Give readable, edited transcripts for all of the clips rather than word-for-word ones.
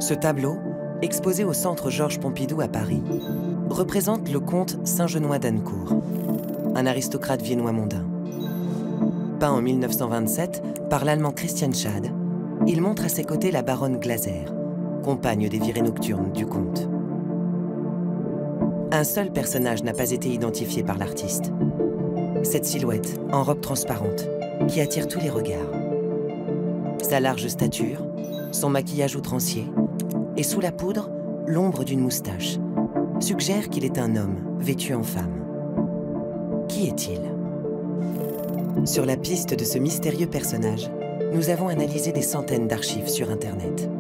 Ce tableau, exposé au Centre Georges Pompidou à Paris, représente le comte Saint-Genoix d'Annecourt, un aristocrate viennois mondain. Peint en 1927 par l'Allemand Christian Schad, il montre à ses côtés la baronne Glaser, compagne des virées nocturnes du comte. Un seul personnage n'a pas été identifié par l'artiste. Cette silhouette, en robe transparente, qui attire tous les regards. Sa large stature, son maquillage outrancier, et sous la poudre, l'ombre d'une moustache, suggère qu'il est un homme vêtu en femme. Qui est-il? Sur la piste de ce mystérieux personnage, nous avons analysé des centaines d'archives sur Internet.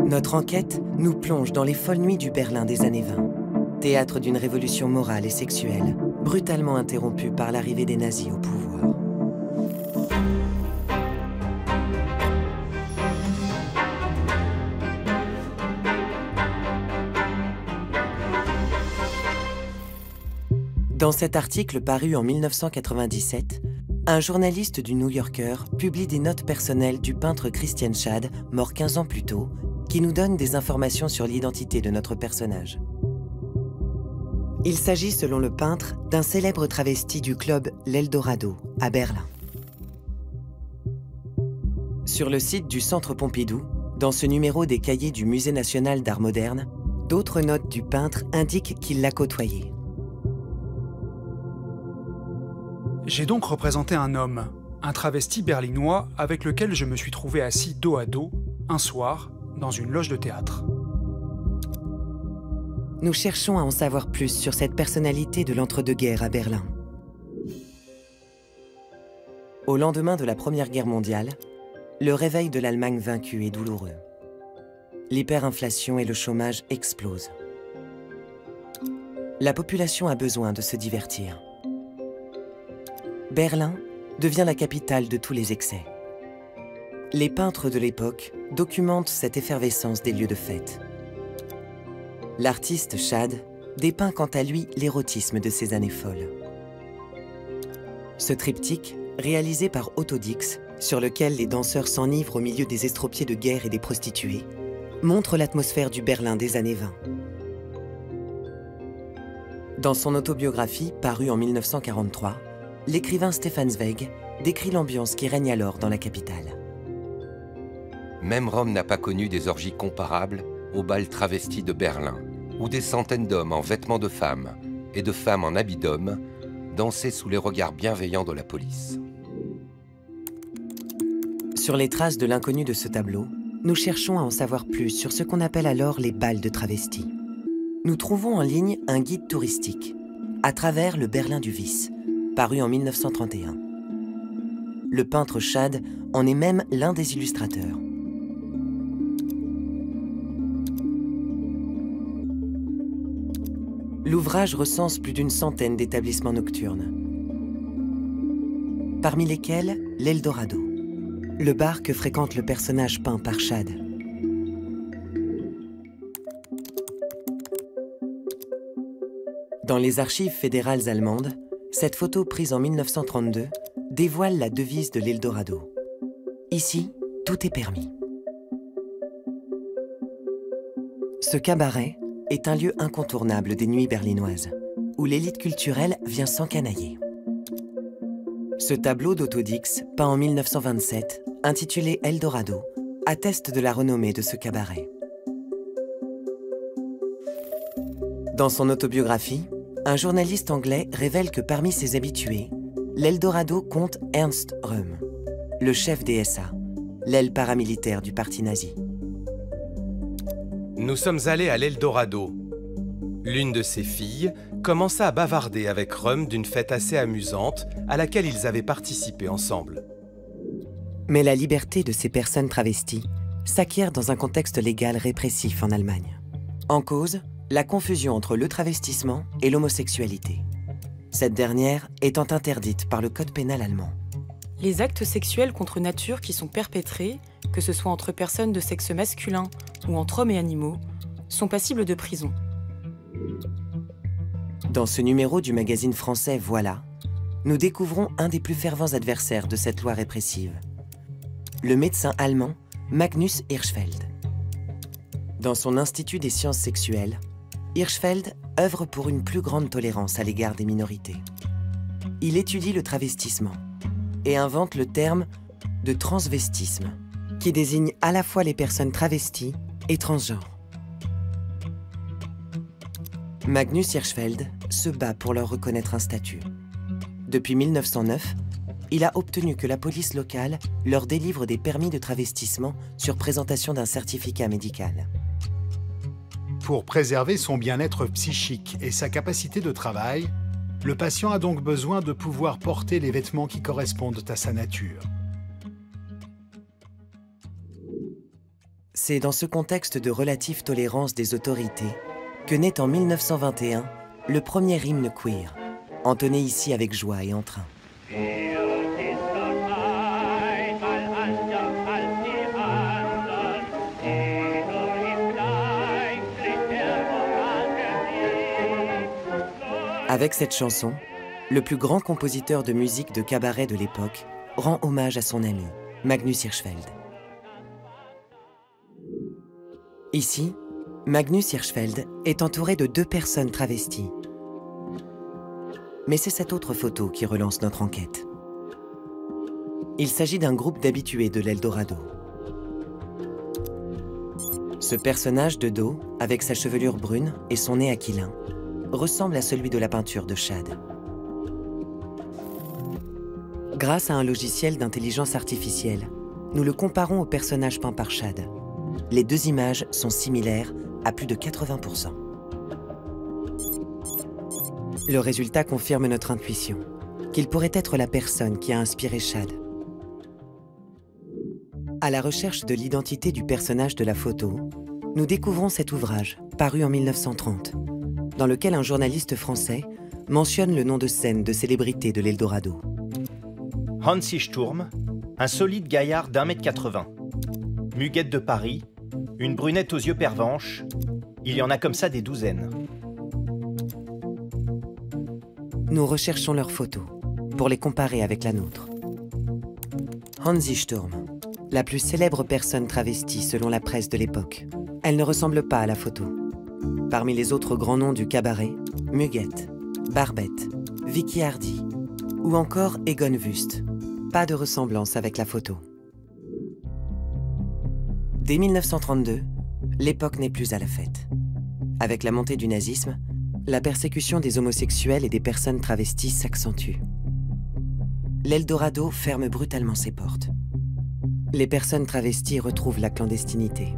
Notre enquête nous plonge dans les folles nuits du Berlin des années 20, théâtre d'une révolution morale et sexuelle, brutalement interrompue par l'arrivée des nazis au pouvoir. Dans cet article paru en 1997, un journaliste du New Yorker publie des notes personnelles du peintre Christian Schad, mort 15 ans plus tôt, qui nous donnent des informations sur l'identité de notre personnage. Il s'agit, selon le peintre, d'un célèbre travesti du club L'Eldorado, à Berlin. Sur le site du Centre Pompidou, dans ce numéro des cahiers du Musée national d'art moderne, d'autres notes du peintre indiquent qu'il l'a côtoyé. J'ai donc représenté un homme, un travesti berlinois avec lequel je me suis trouvé assis dos à dos, un soir, dans une loge de théâtre. Nous cherchons à en savoir plus sur cette personnalité de l'entre-deux-guerres à Berlin. Au lendemain de la Première Guerre mondiale, le réveil de l'Allemagne vaincue est douloureux. L'hyperinflation et le chômage explosent. La population a besoin de se divertir. Berlin devient la capitale de tous les excès. Les peintres de l'époque documentent cette effervescence des lieux de fête. L'artiste Schad dépeint quant à lui l'érotisme de ces années folles. Ce triptyque, réalisé par Otto Dix, sur lequel les danseurs s'enivrent au milieu des estropiés de guerre et des prostituées, montre l'atmosphère du Berlin des années 20. Dans son autobiographie, parue en 1943, l'écrivain Stefan Zweig décrit l'ambiance qui règne alors dans la capitale. Même Rome n'a pas connu des orgies comparables au bal travesti de Berlin, où des centaines d'hommes en vêtements de femmes et de femmes en habits d'hommes dansaient sous les regards bienveillants de la police. Sur les traces de l'inconnu de ce tableau, nous cherchons à en savoir plus sur ce qu'on appelle alors les bals de travestis. Nous trouvons en ligne un guide touristique, à travers le Berlin du vice, paru en 1931. Le peintre Schad en est même l'un des illustrateurs. L'ouvrage recense plus d'une centaine d'établissements nocturnes, parmi lesquels l'Eldorado, le bar que fréquente le personnage peint par Schad. Dans les archives fédérales allemandes, cette photo prise en 1932 dévoile la devise de l'Eldorado. Ici, tout est permis. Ce cabaret est un lieu incontournable des nuits berlinoises, où l'élite culturelle vient s'encanailler. Ce tableau d'Otto Dix, peint en 1927, intitulé Eldorado, atteste de la renommée de ce cabaret. Dans son autobiographie, un journaliste anglais révèle que parmi ses habitués, l'Eldorado compte Ernst Röhm, le chef des SA, l'aile paramilitaire du parti nazi. Nous sommes allés à l'Eldorado. L'une de ses filles commença à bavarder avec Röhm d'une fête assez amusante à laquelle ils avaient participé ensemble. Mais la liberté de ces personnes travesties s'acquiert dans un contexte légal répressif en Allemagne. En cause, la confusion entre le travestissement et l'homosexualité. Cette dernière étant interdite par le code pénal allemand. Les actes sexuels contre nature qui sont perpétrés, que ce soit entre personnes de sexe masculin ou entre hommes et animaux, sont passibles de prison. Dans ce numéro du magazine français Voilà, nous découvrons un des plus fervents adversaires de cette loi répressive, le médecin allemand Magnus Hirschfeld. Dans son Institut des sciences sexuelles, Hirschfeld œuvre pour une plus grande tolérance à l'égard des minorités. Il étudie le travestissement et invente le terme de transvestisme, qui désigne à la fois les personnes travesties et transgenres. Magnus Hirschfeld se bat pour leur reconnaître un statut. Depuis 1909, il a obtenu que la police locale leur délivre des permis de travestissement sur présentation d'un certificat médical. Pour préserver son bien-être psychique et sa capacité de travail, le patient a donc besoin de pouvoir porter les vêtements qui correspondent à sa nature. C'est dans ce contexte de relative tolérance des autorités que naît en 1921 le premier hymne queer, entonné ici avec joie et entrain. Avec cette chanson, le plus grand compositeur de musique de cabaret de l'époque rend hommage à son ami, Magnus Hirschfeld. Ici, Magnus Hirschfeld est entouré de 2 personnes travesties. Mais c'est cette autre photo qui relance notre enquête. Il s'agit d'un groupe d'habitués de l'Eldorado. Ce personnage de dos, avec sa chevelure brune et son nez aquilin, ressemble à celui de la peinture de Chad. Grâce à un logiciel d'intelligence artificielle, nous le comparons au personnage peint par Chad. Les 2 images sont similaires à plus de 80%. Le résultat confirme notre intuition, qu'il pourrait être la personne qui a inspiré Chad. À la recherche de l'identité du personnage de la photo, nous découvrons cet ouvrage, paru en 1930, dans lequel un journaliste français mentionne le nom de scène de célébrités de l'Eldorado. Hansi Sturm, un solide gaillard d'1,80 m. Muguette de Paris, une brunette aux yeux pervenches, il y en a comme ça des douzaines. Nous recherchons leurs photos pour les comparer avec la nôtre. Hansi Sturm, la plus célèbre personne travestie selon la presse de l'époque. Elle ne ressemble pas à la photo. Parmi les autres grands noms du cabaret, Muguette, Barbette, Vicky Hardy ou encore Egon Wüst. Pas de ressemblance avec la photo. Dès 1932, l'époque n'est plus à la fête. Avec la montée du nazisme, la persécution des homosexuels et des personnes travesties s'accentue. L'Eldorado ferme brutalement ses portes. Les personnes travesties retrouvent la clandestinité.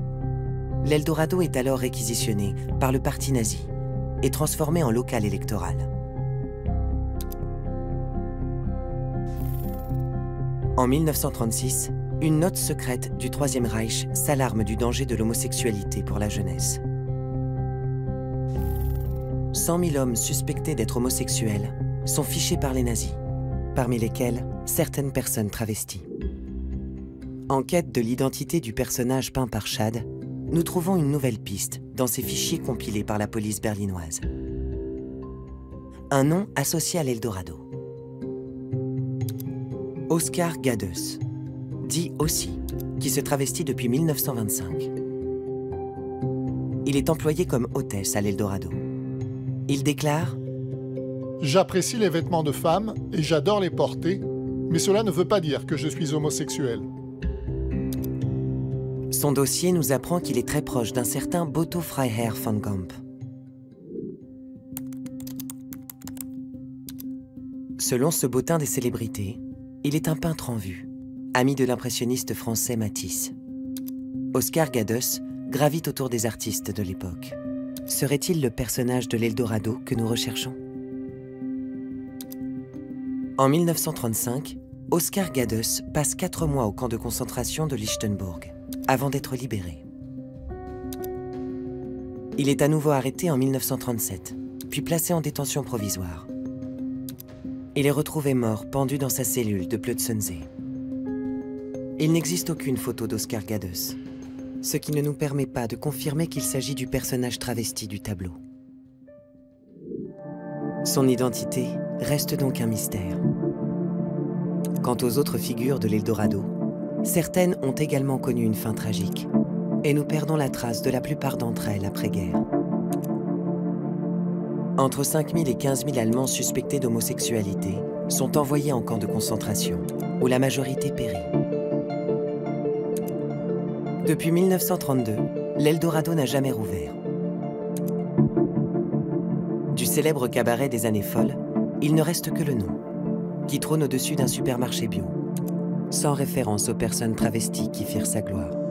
L'Eldorado est alors réquisitionné par le parti nazi et transformé en local électoral. En 1936, une note secrète du Troisième Reich s'alarme du danger de l'homosexualité pour la jeunesse. 100 000 hommes suspectés d'être homosexuels sont fichés par les nazis, parmi lesquels certaines personnes travesties. En quête de l'identité du personnage peint par Chad, nous trouvons une nouvelle piste dans ces fichiers compilés par la police berlinoise. Un nom associé à l'Eldorado. Oscar Gadus, dit aussi, qui se travestit depuis 1925. Il est employé comme hôtesse à l'Eldorado. Il déclare « J'apprécie les vêtements de femmes et j'adore les porter, mais cela ne veut pas dire que je suis homosexuel. » Son dossier nous apprend qu'il est très proche d'un certain Botto Freiherr von Gamp. Selon ce bottin des célébrités, il est un peintre en vue, ami de l'impressionniste français Matisse. Oscar Gadus gravite autour des artistes de l'époque. Serait-il le personnage de l'Eldorado que nous recherchons? En 1935, Oscar Gadus passe 4 mois au camp de concentration de Lichtenburg, avant d'être libéré. Il est à nouveau arrêté en 1937, puis placé en détention provisoire. Il est retrouvé mort, pendu dans sa cellule de Plötzensee. Il n'existe aucune photo d'Oscar Gadus, ce qui ne nous permet pas de confirmer qu'il s'agit du personnage travesti du tableau. Son identité reste donc un mystère. Quant aux autres figures de l'Eldorado, certaines ont également connu une fin tragique, et nous perdons la trace de la plupart d'entre elles après-guerre. Entre 5 000 et 15 000 Allemands suspectés d'homosexualité sont envoyés en camp de concentration, où la majorité périt. Depuis 1932, l'Eldorado n'a jamais rouvert. Du célèbre cabaret des années folles, il ne reste que le nom, qui trône au-dessus d'un supermarché bio, sans référence aux personnes travesties qui firent sa gloire.